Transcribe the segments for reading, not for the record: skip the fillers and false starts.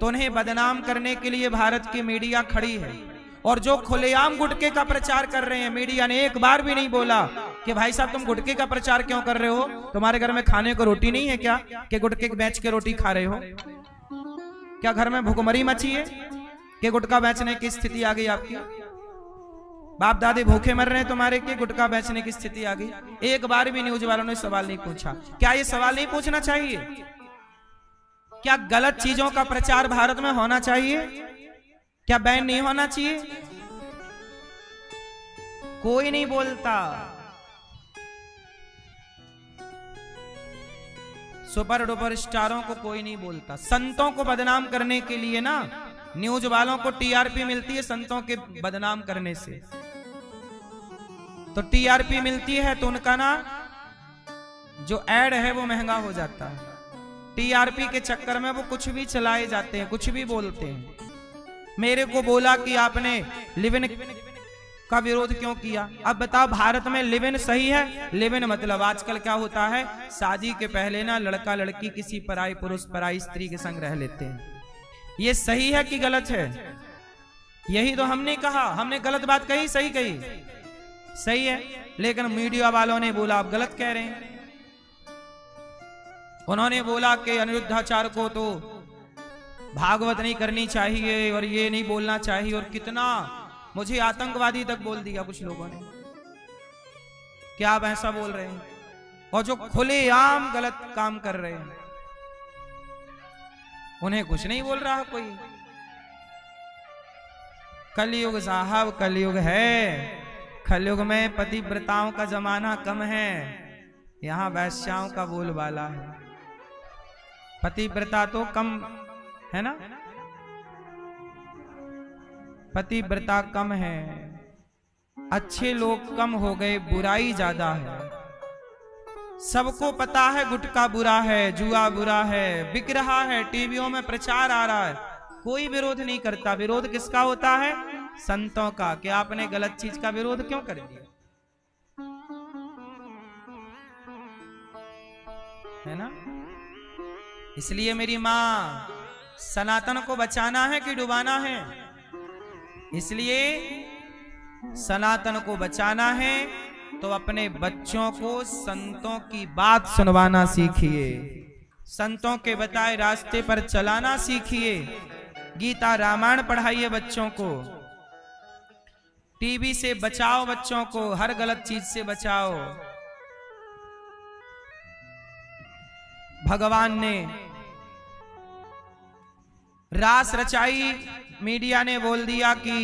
तो उन्हें बदनाम करने के लिए भारत की मीडिया खड़ी है। और जो खुलेआम गुटखे का प्रचार कर रहे हैं, मीडिया ने एक बार भी नहीं बोला कि भाई साहब तुम गुटखे का प्रचार क्यों कर रहे हो, तुम्हारे घर में खाने को रोटी नहीं है क्या कि गुटखे बेच के रोटी खा रहे हो? क्या घर में भुखमरी मची है कि गुटखा बेचने की स्थिति आ गई आपकी? बाप दादे भूखे मर रहे हैं तुम्हारे कि गुटखा बेचने की स्थिति आ गई? एक बार भी न्यूज वालों ने सवाल नहीं पूछा। क्या ये सवाल नहीं पूछना चाहिए? क्या गलत चीजों का प्रचार भारत में होना चाहिए? क्या बैन नहीं होना चाहिए? कोई नहीं बोलता। सुपर डुपर स्टारों को कोई नहीं बोलता। संतों को बदनाम करने के लिए ना न्यूज वालों को टीआरपी मिलती है, संतों के बदनाम करने से। तो टीआरपी मिलती है तो उनका ना जो एड है वो महंगा हो जाता है। टीआरपी के चक्कर में वो कुछ भी चलाए जाते हैं, कुछ भी बोलते हैं। मेरे को बोला कि आपने लिव इन का विरोध क्यों किया? अब बताओ, भारत में लिव इन सही है? लिव इन मतलब आजकल क्या होता है, शादी के पहले ना लड़का लड़की किसी पराई पुरुष पराई स्त्री के संग रह लेते हैं। ये सही है कि गलत है? यही तो हमने कहा। हमने गलत बात कही, सही कही? सही है। लेकिन मीडिया वालों ने बोला आप गलत कह रहे हैं। उन्होंने बोला कि अनिरुद्धाचार्य को तो भागवत नहीं करनी चाहिए और ये नहीं बोलना चाहिए, और कितना मुझे आतंकवादी तक बोल दिया कुछ लोगों ने। क्या आप ऐसा बोल रहे हैं? और जो खुलेआम गलत काम कर रहे हैं उन्हें कुछ नहीं बोल रहा कोई। कलयुग साहब, कलयुग है। कलयुग में पतिव्रताओं का जमाना कम है, यहां वैश्याओं का बोलबाला है। पतिव्रता तो कम है ना, पतिव्रता कम है। अच्छे लोग कम हो गए, बुराई ज्यादा है। सबको पता है गुटखा बुरा है, जुआ बुरा है, बिक रहा है, टीवियों में प्रचार आ रहा है, कोई विरोध नहीं करता। विरोध किसका होता है? संतों का। कि आपने गलत चीज का विरोध क्यों कर दिया, है ना? इसलिए मेरी मां, सनातन को बचाना है कि डुबाना है? इसलिए सनातन को बचाना है तो अपने बच्चों को संतों की बात सुनवाना सीखिए, संतों के बताए रास्ते पर चलाना सीखिए। गीता रामायण पढ़ाइए बच्चों को। टीवी से बचाओ बच्चों को, हर गलत चीज से बचाओ। भगवान ने रास रचाई, मीडिया ने बोल दिया कि,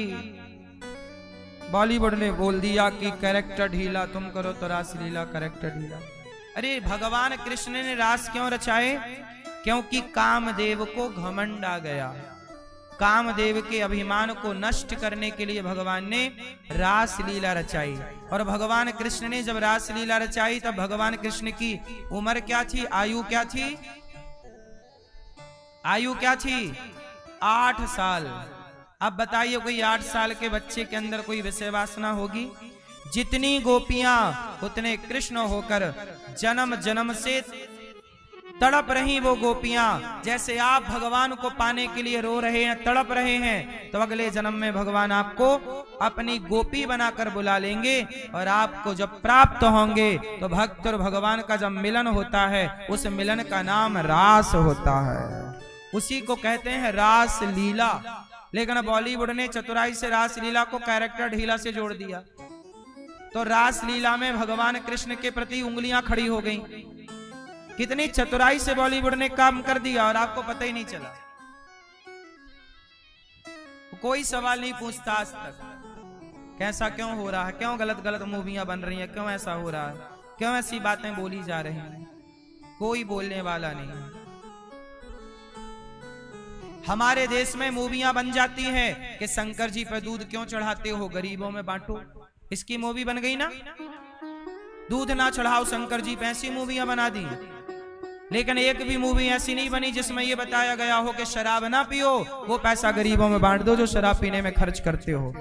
बॉलीवुड ने बोल दिया कि कैरेक्टर ढीला, तुम करो तो रास लीला, कैरेक्टर ढीला। अरे भगवान कृष्ण ने रास क्यों रचाए? क्योंकि कामदेव को घमंड आ गया। कामदेव के अभिमान को नष्ट करने के लिए भगवान ने रास लीला रचाई। और भगवान कृष्ण ने जब रास लीला रचाई तब भगवान कृष्ण की उम्र क्या थी, आयु क्या थी? आयु क्या थी? 8 साल। अब बताइए, कोई 8 साल के बच्चे के अंदर कोई विषय वासना होगी? जितनी गोपियां उतने कृष्ण होकर जन्म जन्म से तड़प रही वो गोपियां। जैसे आप भगवान को पाने के लिए रो रहे हैं, तड़प रहे हैं, तो अगले जन्म में भगवान आपको अपनी गोपी बनाकर बुला लेंगे। और आपको जब प्राप्त होंगे तो भक्त और भगवान का जब मिलन होता है, उस मिलन का नाम रास होता है। उसी को कहते हैं रास लीला। लेकिन बॉलीवुड ने चतुराई से रास लीला को कैरेक्टर ढीला से जोड़ दिया। तो रास लीला में भगवान कृष्ण के प्रति उंगलियां खड़ी हो गईं। कितनी चतुराई से बॉलीवुड ने काम कर दिया और आपको पता ही नहीं चला। कोई सवाल नहीं पूछता आज तक, कैसा क्यों हो रहा है, क्यों गलत गलत मूवियां बन रही हैं, क्यों ऐसा हो रहा है, क्यों ऐसी बातें बोली जा रही हैं। कोई बोलने वाला नहीं। हमारे देश में मूवियां बन जाती हैं कि शंकर जी पर दूध क्यों चढ़ाते हो, गरीबों में बांटो। इसकी मूवी बन गई ना, दूध ना चढ़ाओ शंकर जी पे, ऐसी मूवियां बना दी। लेकिन एक भी मूवी ऐसी नहीं बनी जिसमें यह बताया गया हो कि शराब ना पियो, वो पैसा गरीबों में बांट दो जो शराब पीने में खर्च करते हो।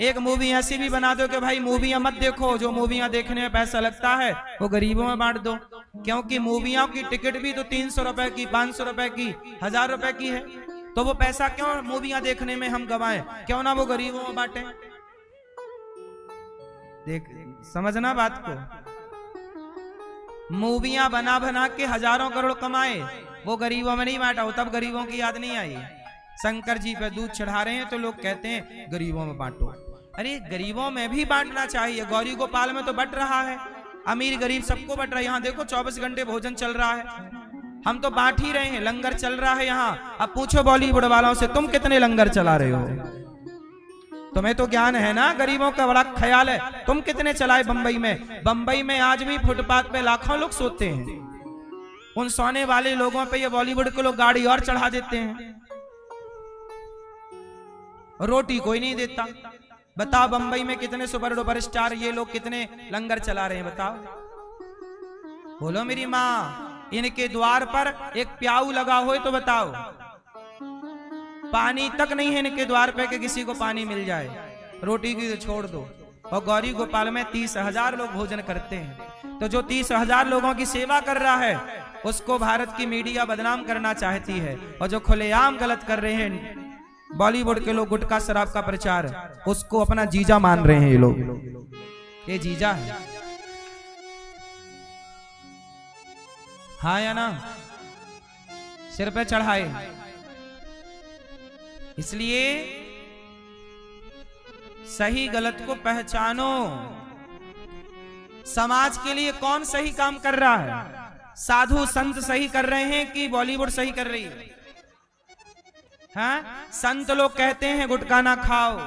एक मूवी ऐसी भी बना दो कि भाई मूवियां मत देखो, जो मूवियां देखने में पैसा लगता है वो गरीबों में बांट दो। क्योंकि मूवियों की टिकट भी तो 300 रुपए की, 500 रुपए की, 1000 रुपए की है। तो वो पैसा क्यों मूवियां देखने में हम गवाएं, क्यों ना वो गरीबों में बांटें। देख समझना बात को, मूवियां बना बना के हजारों करोड़ कमाए, वो गरीबों में नहीं बांटा, तब गरीबों की याद नहीं आई। शंकर जी पे दूध चढ़ा रहे हैं तो लोग कहते हैं गरीबों में बांटो। अरे गरीबों में भी बांटना चाहिए, गौरी गोपाल में तो बट रहा है, अमीर गरीब सबको बट रहा है। यहाँ देखो 24 घंटे भोजन चल रहा है, हम तो बांट ही रहे हैं, लंगर चल रहा है यहाँ। अब पूछो बॉलीवुड वालों से तुम कितने लंगर चला रहे हो, तुम्हें तो ज्ञान है ना, गरीबों का बड़ा ख्याल है, तुम कितने चलाए बंबई में। बंबई में आज भी फुटपाथ पे लाखों लोग सोते हैं, उन सोने वाले लोगों पे ये बॉलीवुड के लोग गाड़ी और चढ़ा देते हैं, रोटी कोई नहीं देता। बताओ बंबई में कितने सुपर डुपर स्टार ये लोग कितने लंगर चला रहे हैं, बताओ, बोलो मेरी माँ। इनके द्वार पर एक प्याऊ लगा हो तो बताओ, पानी तक नहीं है इनके द्वार पे कि किसी को पानी मिल जाए, रोटी की तो छोड़ दो। और गौरी गोपाल में 30,000 लोग भोजन करते हैं, तो जो 30,000 लोगों की सेवा कर रहा है उसको भारत की मीडिया बदनाम करना चाहती है, और जो खुलेआम गलत कर रहे हैं बॉलीवुड के लोग, गुटखा शराब का प्रचार, उसको अपना जीजा मान रहे हैं ये लोग, ये जीजा है, हाँ या ना, सिर पे चढ़ाए। इसलिए सही गलत को पहचानो। समाज के लिए कौन सही काम कर रहा है, साधु संत सही कर रहे हैं कि बॉलीवुड सही कर रही है? हाँ, संत लोग कहते हैं गुटखा ना खाओ,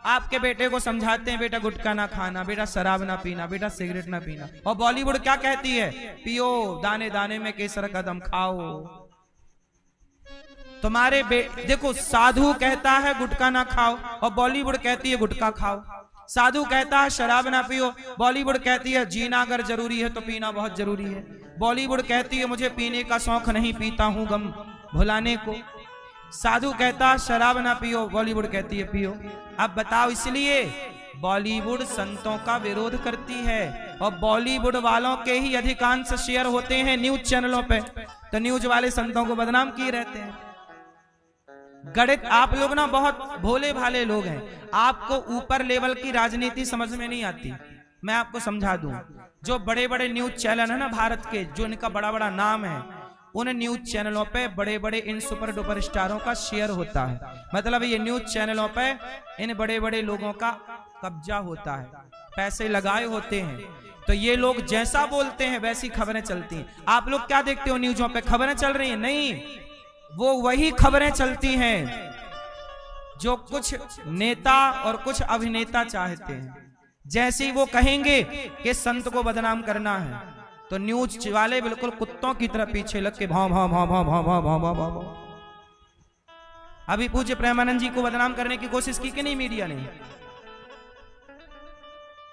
आपके बेटे को समझाते हैं बेटा गुटखा ना खाना, बेटा शराब ना पीना, बेटा सिगरेट ना पीना, और बॉलीवुड क्या कहती है, पियो दाने दाने में केसर कदम खाओ। तुम्हारे देखो, साधु कहता है गुटखा ना खाओ और बॉलीवुड कहती है गुटखा खाओ। साधु कहता है शराब ना पियो, बॉलीवुड कहती है जीना अगर जरूरी है तो पीना बहुत जरूरी है। बॉलीवुड कहती है मुझे पीने का शौक नहीं, पीता हूं गम भुलाने को। साधु कहता है शराब ना पियो, बॉलीवुड कहती है पियो। अब बताओ, इसलिए बॉलीवुड संतों का विरोध करती है, और बॉलीवुड वालों के ही अधिकांश शेयर होते हैं न्यूज चैनलों पे, तो न्यूज वाले संतों को बदनाम किए रहते हैं। गणित, आप लोग ना बहुत भोले भाले लोग हैं, आपको ऊपर लेवल की राजनीति समझ में नहीं आती। मैं आपको समझा दूं, जो बड़े बड़े न्यूज चैनल है ना भारत के, जो इनका बड़ा बड़ा नाम है, उन न्यूज चैनलों पे बड़े बड़े इन सुपर डुपर स्टारों का शेयर होता है। मतलब ये न्यूज चैनलों पे इन बड़े बड़े लोगों का कब्जा होता है, पैसे लगाए होते हैं, तो ये लोग जैसा बोलते हैं वैसी खबरें चलती हैं। आप लोग क्या देखते हो न्यूजों पे, खबरें चल रही हैं? नहीं, वो वही खबरें चलती हैं जो कुछ नेता और कुछ अभिनेता चाहते हैं। जैसे ही वो कहेंगे कि संत को बदनाम करना है, तो न्यूज वाले बिल्कुल कुत्तों की तरह पीछे लग के भाव भाव भाव भाव भाव भाव भाव भाव भाव। अभी पूज्य प्रेमानंद जी को बदनाम करने की कोशिश की कि नहीं मीडिया ने?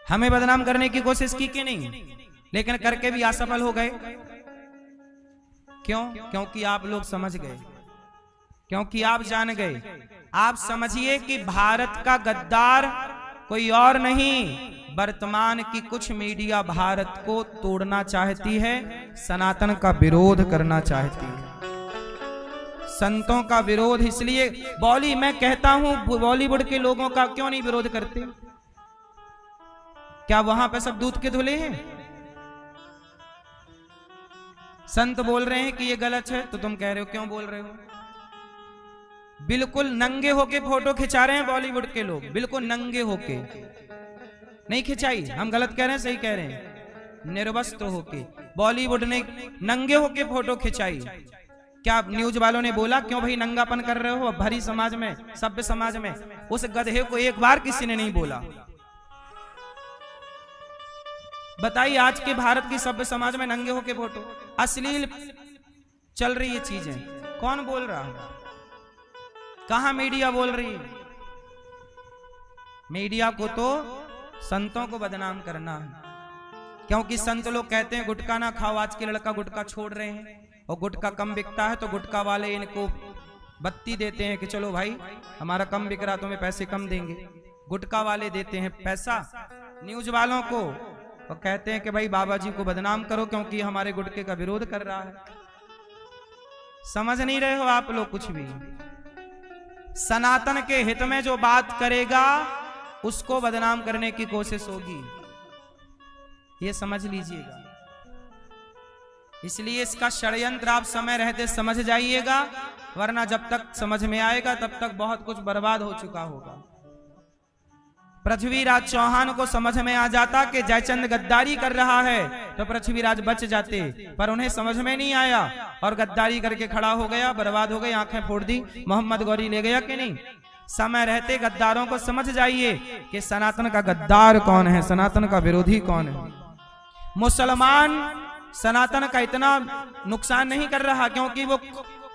हमें बदनाम करने की कोशिश की कि नहीं? लेकिन करके भी असफल हो गए। क्यों? क्योंकि आप लोग समझ गए, क्योंकि आप जान गए। आप समझिए कि भारत का गद्दार कोई और नहीं, वर्तमान की कुछ मीडिया भारत को तोड़ना चाहती है, सनातन का विरोध करना चाहती है, संतों का विरोध। इसलिए मैं कहता हूं बॉलीवुड के लोगों का क्यों नहीं विरोध करते? क्या वहां पे सब दूध के धुले हैं? संत बोल रहे हैं कि ये गलत है, तो तुम कह रहे हो क्यों बोल रहे हो? बिल्कुल नंगे होके फोटो खिंचा रहे हैं बॉलीवुड के लोग, बिल्कुल नंगे होके नहीं खिंचाई, हम गलत कह रहे हैं सही कह रहे हैं, निर्वस्त्र होके बॉलीवुड ने नंगे होके फोटो खिंचाई। क्या न्यूज वालों ने बोला क्यों भाई नंगापन कर रहे हो? भरी समाज में, सभ्य समाज में उस गधे को एक बार किसी ने नहीं बोला। बताइए, आज के भारत की सभ्य समाज में नंगे होके फोटो, अश्लील चल रही है चीजें, कौन बोल रहा है? कहां मीडिया बोल रही है? मीडिया को तो संतों को बदनाम करना है, क्योंकि संत लोग कहते हैं गुटखा ना खाओ। आज के लड़का गुटखा छोड़ रहे हैं, और गुटखा कम बिकता है तो गुटखा वाले इनको बत्ती देते हैं कि चलो भाई हमारा कम बिक रहा, तुम्हें पैसे कम देंगे। गुटखा वाले देते हैं पैसा न्यूज वालों को, और कहते हैं कि भाई बाबा जी को बदनाम करो क्योंकि हमारे गुटखे का विरोध कर रहा है। समझ नहीं रहे हो आप लोग कुछ भी। सनातन के हित में जो बात करेगा उसको बदनाम करने की कोशिश होगी, ये समझ लीजिएगा। इसलिए इसका षड्यंत्र आप समय रहते समझ जाइएगा, वरना जब तक समझ में आएगा तब तक बहुत कुछ बर्बाद हो चुका होगा। पृथ्वीराज चौहान को समझ में आ जाता कि जयचंद गद्दारी कर रहा है तो पृथ्वीराज बच जाते, पर उन्हें समझ में नहीं आया और गद्दारी करके खड़ा हो गया, बर्बाद हो गई, आंखें फोड़ दी, मोहम्मद गौरी ले गया कि नहीं। समय रहते गद्दारों को समझ जाइए कि सनातन का गद्दार कौन है, सनातन का विरोधी कौन है। मुसलमान सनातन का इतना नुकसान नहीं कर रहा क्योंकि वो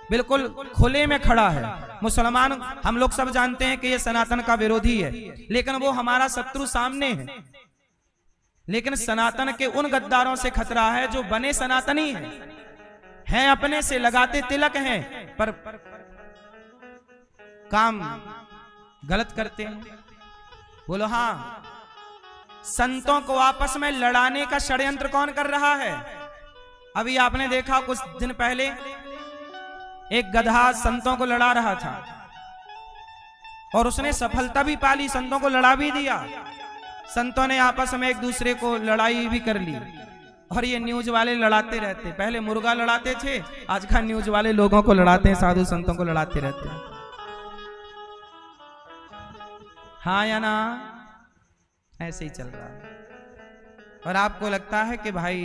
बिल्कुल खुले में खड़ा है। मुसलमान हम लोग सब जानते हैं कि ये सनातन का विरोधी है, लेकिन वो हमारा शत्रु सामने है। लेकिन सनातन के उन गद्दारों से खतरा है जो बने सनातनी हैं, अपने से लगाते तिलक हैं, पर काम गलत करते हैं। बोलो हाँ, संतों को आपस में लड़ाने का षड्यंत्र कौन कर रहा है? अभी आपने देखा कुछ दिन पहले एक गधा संतों को लड़ा रहा था और उसने सफलता भी पाली, संतों को लड़ा भी दिया। संतों ने आपस में एक दूसरे को लड़ाई भी कर ली और ये न्यूज वाले लड़ाते रहते। पहले मुर्गा लड़ाते थे, आज का न्यूज वाले लोगों को लड़ाते हैं, साधु संतों को लड़ाते रहते हैं। हाँ या ना? ऐसे ही चल रहा है। और आपको लगता है कि भाई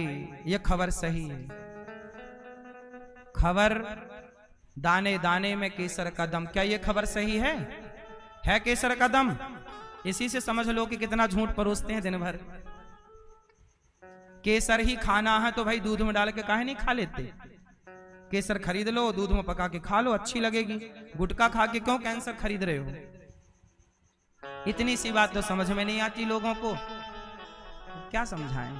ये खबर सही है। खबर दाने दाने में केसर का दम, क्या ये खबर सही है केसर का दम? इसी से समझ लो कि कितना झूठ परोसते हैं दिन भर। केसर ही खाना है तो भाई दूध में डाल के काहे नहीं खा लेते? केसर खरीद लो, दूध में पका के खा लो, अच्छी लगेगी। गुटखा खा के क्यों कैंसर खरीद रहे हो? इतनी सी बात तो समझ में नहीं आती लोगों को, क्या समझाएं।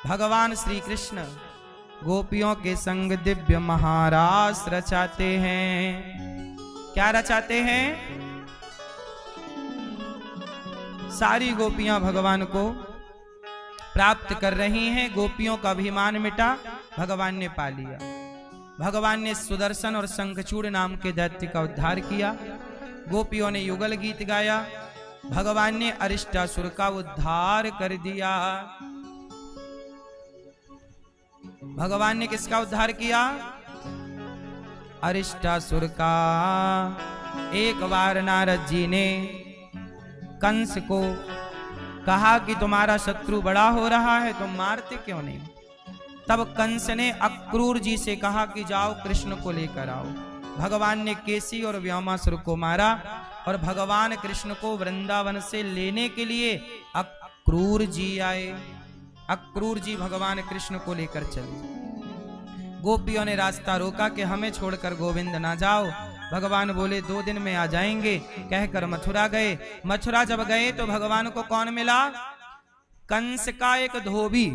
भगवान श्री कृष्ण गोपियों के संग दिव्य महारास रचाते हैं। क्या रचाते हैं? सारी गोपियां भगवान को प्राप्त कर रही हैं। गोपियों का अभिमान मिटा, भगवान ने पा लिया। भगवान ने सुदर्शन और शंखचूड़ नाम के दैत्य का उद्धार किया। गोपियों ने युगल गीत गाया। भगवान ने अरिष्टासुर का उद्धार कर दिया। भगवान ने किसका उद्धार किया? अरिष्टासुर का। एक बार नारद जी ने कंस को कहा कि तुम्हारा शत्रु बड़ा हो रहा है, तुम मारते क्यों नहीं? तब कंस ने अक्रूर जी से कहा कि जाओ कृष्ण को लेकर आओ। भगवान ने केसी और व्योमासुर को मारा और भगवान कृष्ण को वृंदावन से लेने के लिए अक्रूर जी आए। अक्रूर जी भगवान कृष्ण को लेकर चले। गोपियों ने रास्ता रोका कि हमें छोड़कर गोविंद ना जाओ। भगवान बोले 2 दिन में आ जाएंगे, कहकर मथुरा गए। मथुरा जब गए तो भगवान को कौन मिला? कंस का एक धोबी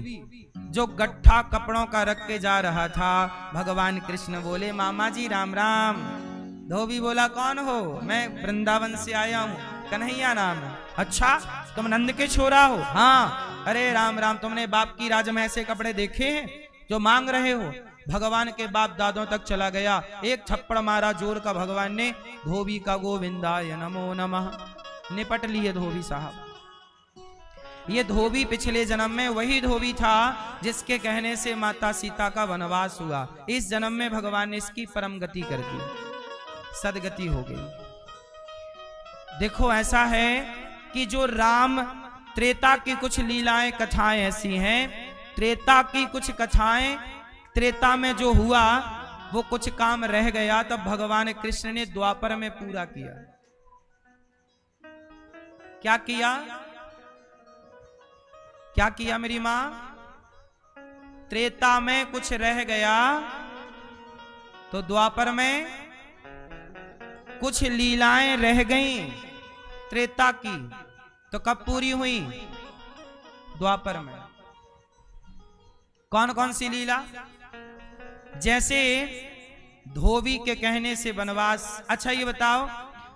जो गट्ठा कपड़ों का रख के जा रहा था। भगवान कृष्ण बोले मामा जी राम राम। धोबी बोला कौन हो? मैं वृंदावन से आया हूँ, कन्हैया नाम है। अच्छा, तुम नंद के छोरा हो? हाँ। अरे राम राम, तुमने बाप की राज में ऐसे कपड़े देखे हैं जो मांग रहे हो? भगवान के बाप दादों तक चला गया। एक थप्पड़ मारा जोर का भगवान ने धोबी का। गोविंदाय नमो नमः। निपट लिए धोबी साहब। ये धोबी पिछले जन्म में वही धोबी था जिसके कहने से माता सीता का वनवास हुआ। इस जन्म में भगवान ने इसकी परम गति कर दी, सदगति हो गई। देखो ऐसा है कि जो राम त्रेता की कुछ लीलाएं कथाएं ऐसी हैं, त्रेता की कुछ कथाएं, त्रेता में जो हुआ वो कुछ काम रह गया, तब भगवान कृष्ण ने द्वापर में पूरा किया। क्या किया? क्या किया मेरी मां? त्रेता में कुछ रह गया तो द्वापर में कुछ लीलाएं रह गईं त्रेता की, तो कब पूरी हुई? द्वापर में। कौन कौन सी लीला? जैसे धोबी के कहने से वनवास। अच्छा ये बताओ,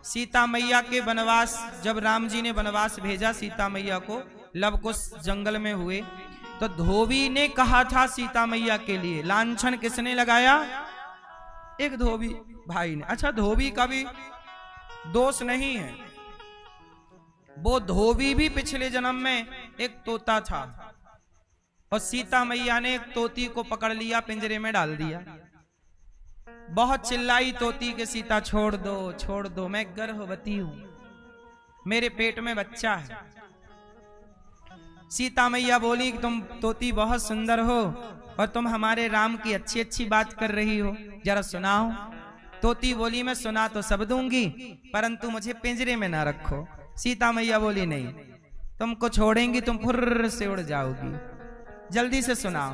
सीता मैया के वनवास, जब राम जी ने वनवास भेजा सीता मैया को, लवकुश जंगल में हुए, तो धोबी ने कहा था सीता मैया के लिए, लांछन किसने लगाया? एक धोबी भाई ने, अच्छा धोबी का भी दोष नहीं है, वो धोबी भी पिछले जन्म में एक तोता था और सीता मैया ने एक तोती को पकड़ लिया, पिंजरे में डाल दिया। बहुत चिल्लाई तोती के सीता छोड़ दो, मैं गर्भवती हूं, मेरे पेट में बच्चा है। सीता मैया बोली कि तुम तोती बहुत सुंदर हो और तुम हमारे राम की अच्छी अच्छी बात कर रही हो, जरा सुनाओ। तोती बोली मैं सुना तो सब दूंगी, परंतु मुझे पिंजरे में ना रखो। सीता मैया बोली नहीं, तुमको छोड़ेंगी तुम फुर्र से उड़ जाओगी, जल्दी से सुनाओ।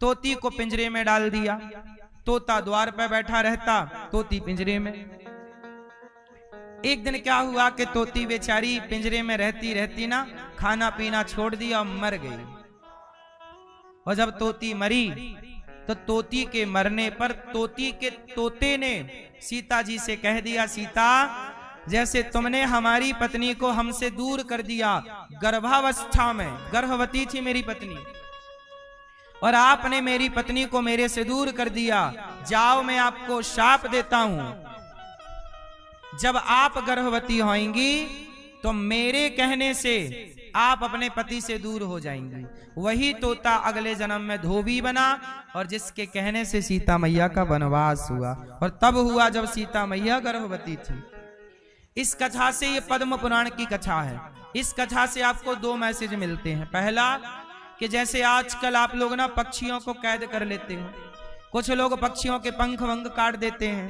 तोती को पिंजरे में डाल दिया, तोता द्वार पर बैठा रहता, तोती पिंजरे में। एक दिन क्या हुआ कि तोती बेचारी पिंजरे में रहती रहती ना खाना पीना छोड़ दिया और मर गई। और जब तोती मरी तो तोती के मरने पर तोती के तोते ने सीता जी से कह दिया, सीता जैसे तुमने हमारी पत्नी को हमसे दूर कर दिया, गर्भावस्था में गर्भवती थी मेरी पत्नी, और आपने मेरी पत्नी को मेरे से दूर कर दिया, जाओ मैं आपको शाप देता हूं, जब आप गर्भवती होंगी तो मेरे कहने से आप अपने पति से दूर हो जाएंगी। वही तोता अगले जन्म में धोबी बना और जिसके कहने से सीता मैया का वनवास हुआ, और तब हुआ जब सीता मैया गर्भवती थी। इस कथा से, ये पद्म पुराण की कथा है, इस कथा से आपको दो मैसेज मिलते हैं। पहला कि जैसे आजकल आप लोग ना पक्षियों को कैद कर लेते हो, कुछ लोग पक्षियों के पंख वंख काट देते हैं।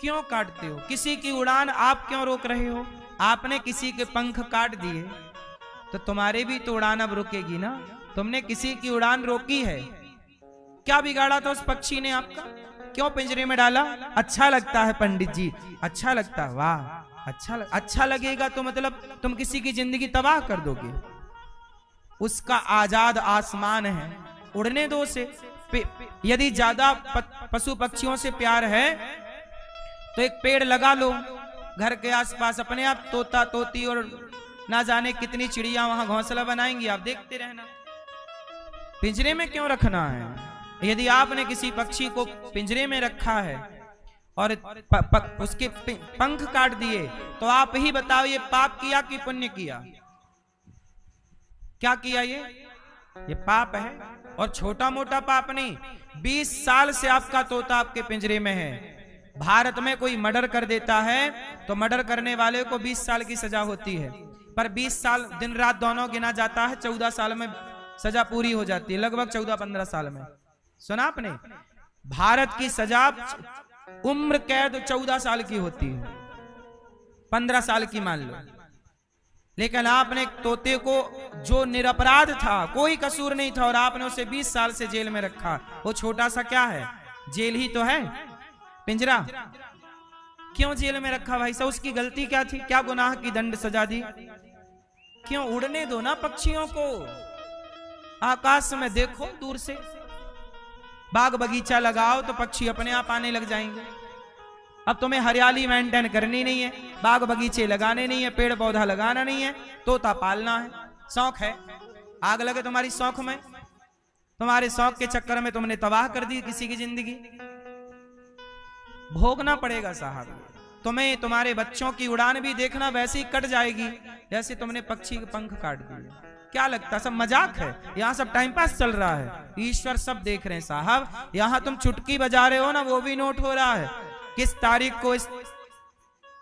क्यों काटते हो? किसी की उड़ान आप क्यों रोक रहे हो? आपने किसी के पंख काट दिए तो तुम्हारे भी तो उड़ान अब रुकेगी ना। तुमने किसी की उड़ान रोकी है, क्या बिगाड़ा था उस पक्षी ने आपका? क्यों पिंजरे में डाला? अच्छा लगता है पंडित जी, अच्छा लगता है, वाह अच्छा लगेगा तो मतलब तुम किसी की जिंदगी तबाह कर दोगे। उसका आजाद आसमान है, उड़ने दो उसे। यदि ज्यादा पशु पक्षियों से प्यार है तो एक पेड़ लगा लो घर के आसपास, अपने आप तोता तोती और ना जाने कितनी चिड़िया वहां घोंसला बनाएंगी, आप देखते रहना। पिंजरे में क्यों रखना है? यदि आपने किसी पक्षी को पिंजरे में रखा है और उसके पंख काट दिए तो आप ही बताओ, ये पाप किया कि पुण्य किया? क्या किया? ये पाप है, और छोटा मोटा पाप नहीं। 20 साल से आपका तोता आपके पिंजरे में है। भारत में कोई मर्डर कर देता है तो मर्डर करने वाले को 20 साल की सजा होती है, पर 20 साल दिन रात दोनों गिना जाता है, 14 साल में सजा पूरी हो जाती है, लगभग 14-15 साल में। सुना आपने? भारत की सजा उम्र कैद 14 साल की होती है, 15 साल की मान लो। लेकिन आपने तोते को जो निरपराध था, कोई कसूर नहीं था, और आपने उसे 20 साल से जेल में रखा। वो छोटा सा क्या है? जेल ही तो है, पिंजरा। क्यों जेल में रखा भाई साहब? उसकी गलती क्या थी? क्या गुनाह की दंड सजा दी? क्यों? उड़ने दो ना पक्षियों को, आकाश में देखो दूर से। बाग बगीचा लगाओ तो पक्षी अपने आप आने लग जाएंगे। अब तुम्हें हरियाली मेंटेन करनी नहीं है, बाग बगीचे लगाने नहीं है, पेड़ पौधा लगाना नहीं है, तोता पालना है, शौक है। आग लगे तुम्हारी शौक में, तुम्हारे शौक के चक्कर में तुमने तबाह कर दी किसी की जिंदगी। भोगना पड़ेगा साहब तुम्हें। तुम्हारे बच्चों की उड़ान भी देखना वैसे ही कट जाएगी जैसे तुमने पक्षी के पंख काट दिए। क्या लगता, सब मजाक है? यहाँ सब टाइम पास चल रहा है, ईश्वर सब देख रहे हैं साहब। यहाँ तुम चुटकी बजा रहे हो ना, वो भी नोट हो रहा है। किस तारीख को, इस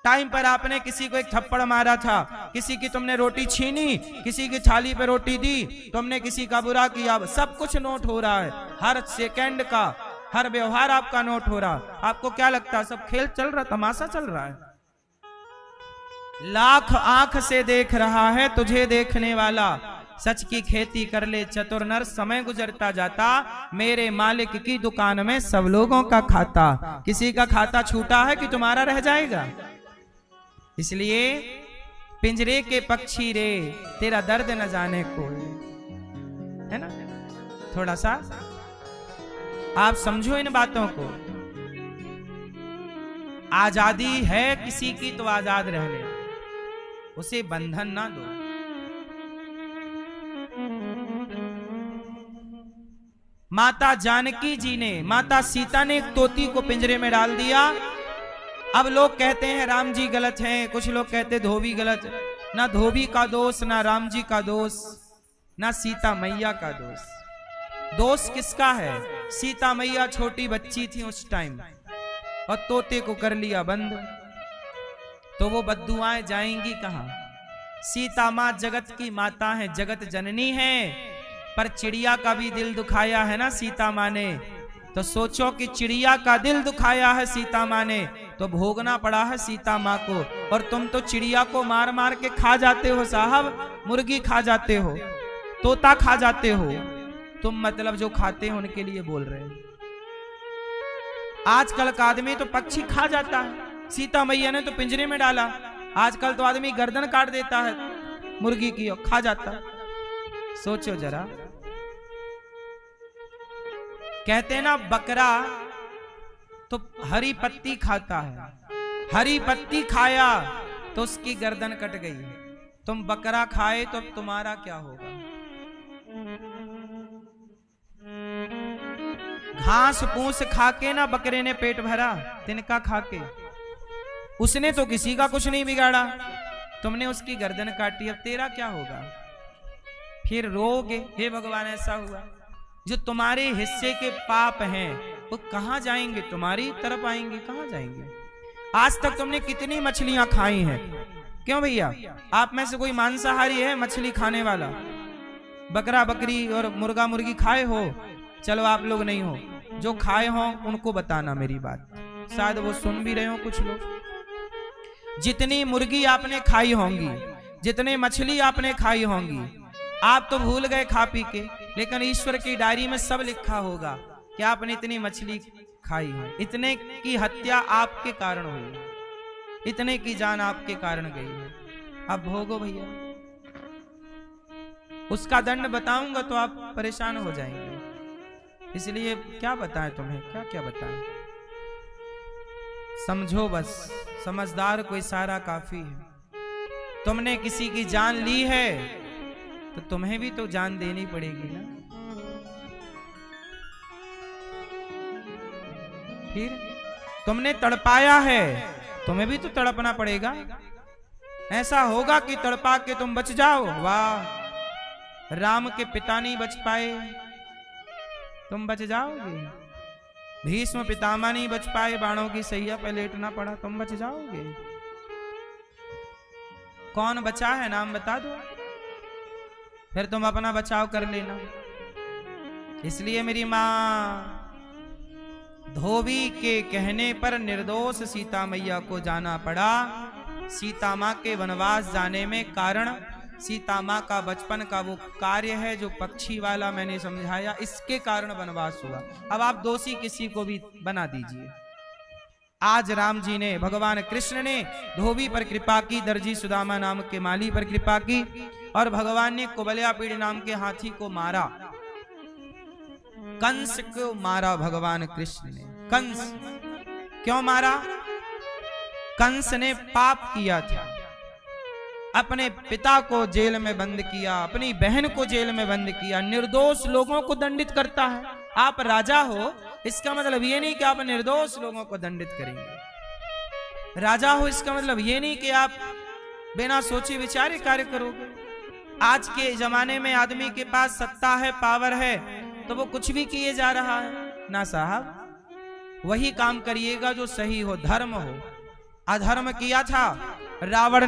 टाइम पर आपने किसी को एक थप्पड़ मारा था, किसी की तुमने रोटी छीनी, किसी की थाली पे रोटी दी, तुमने किसी का बुरा किया, सब कुछ नोट हो रहा है। हर सेकंड का हर व्यवहार आपका नोट हो रहा। आपको क्या लगता है सब खेल चल रहा, तमाशा चल रहा है? लाख आंख से देख रहा है तुझे देखने वाला, सच की खेती कर ले चतुर नर, समय गुजरता जाता मेरे मालिक की दुकान में सब लोगों का खाता। किसी का खाता छूटा है कि तुम्हारा रह जाएगा? इसलिए पिंजरे के पक्षी रे, तेरा दर्द न जाने को, है ना? थोड़ा सा आप समझो इन बातों को। आजादी है किसी की तो आजाद रहने, उसे बंधन ना दो। माता जानकी जी ने, माता सीता ने एक तोती को पिंजरे में डाल दिया। अब लोग कहते हैं राम जी गलत हैं, कुछ लोग कहते हैं धोबी गलत है। ना धोबी का दोष, ना राम जी का दोष, ना सीता मैया का दोष। दोष किसका है? सीता मैया छोटी बच्ची थी उस टाइम और तोते को कर लिया बंद, तो वो बद्दुआएं जाएंगी कहां? सीता मां जगत की माता है, जगत जननी है, पर चिड़िया का भी दिल दुखाया है ना सीता मां ने। तो सोचो कि चिड़िया का दिल दुखाया है सीता मां ने, तो भोगना पड़ा है सीता मां को। और तुम तो चिड़िया को मार मार के खा जाते हो साहब, मुर्गी खा जाते हो, तोता खा जाते हो। तुम मतलब जो खाते हो उनके लिए बोल रहे हो। आजकल का आदमी तो पक्षी खा जाता है, सीता मैया ने तो पिंजरे में डाला। आजकल तो आदमी गर्दन काट देता है मुर्गी की और खा जाता है। सोचो जरा, कहते हैं ना बकरा तो हरी पत्ती खाता है, हरी पत्ती खाया तो उसकी गर्दन कट गई। तुम बकरा खाए तो अब तुम्हारा क्या होगा? घास फूस खा के ना बकरे ने पेट भरा, तिनका खा के। उसने तो किसी का कुछ नहीं बिगाड़ा, तुमने उसकी गर्दन काटी, अब तेरा क्या होगा? फिर रोगे हे भगवान ऐसा हुआ। जो तुम्हारे हिस्से के पाप हैं वो कहां जाएंगे? तुम्हारी तरफ आएंगे, कहां जाएंगे? आज तक तुमने कितनी मछलियां खाई हैं? क्यों भैया, आप में से कोई मांसाहारी है मछली खाने वाला? बकरा बकरी और मुर्गा मुर्गी खाए हो? चलो आप लोग नहीं हो, जो खाए हो उनको बताना मेरी बात, शायद वो सुन भी रहे हो कुछ लोग। जितनी मुर्गी आपने खाई होंगी, जितने मछली आपने खाई होंगी, आप तो भूल गए खा पी के, लेकिन ईश्वर की डायरी में सब लिखा होगा कि आपने इतनी मछली खाई है, इतने की हत्या आपके कारण हुई, इतने की जान आपके कारण गई है। अब भोगो भैया, उसका दंड बताऊंगा तो आप परेशान हो जाएंगे। इसलिए क्या बताएं तुम्हें, क्या क्या बताएं? समझो बस, समझदार को इशारा काफी है। तुमने किसी की जान ली है तो तुम्हें भी तो जान देनी पड़ेगी ना। फिर तुमने तड़पाया है, तुम्हें भी तो तड़पना पड़ेगा। ऐसा होगा कि तड़पा के तुम बच जाओ? वाह, राम के पिता नहीं बच पाए, तुम बच जाओगे। भीष्म पितामह नहीं बच पाए, बाणों की सैया पे लेटना पड़ा, तुम बच जाओगे। कौन बचा है नाम बता दो, फिर तुम अपना बचाव कर लेना। इसलिए मेरी मां, धोबी के कहने पर निर्दोष सीता मैया को जाना पड़ा। सीता मां के वनवास जाने में कारण सीता मां का बचपन का वो कार्य है जो पक्षी वाला मैंने समझाया, इसके कारण वनवास हुआ। अब आप दोषी किसी को भी बना दीजिए। आज राम जी ने, भगवान कृष्ण ने धोबी पर कृपा की, दर्जी सुदामा नाम के माली पर कृपा की, और भगवान ने कुबल्यापीड़ नाम के हाथी को मारा। कंस को मारा भगवान कृष्ण ने। कंस क्यों मारा? कंस ने पाप किया था, अपने पिता को जेल में बंद किया, अपनी बहन को जेल में बंद किया, निर्दोष लोगों को दंडित करता है। आप राजा हो, इसका मतलब ये नहीं कि आप निर्दोष लोगों को दंडित करेंगे। राजा हो इसका मतलब ये नहीं कि आप बिना सोचे विचारे कार्य करोगे। आज के जमाने में आदमी के पास सत्ता है, पावर है, तो वो कुछ भी किए जा रहा है ना साहब। वही काम करिएगा जो सही हो, धर्म हो। अधर्म किया था रावण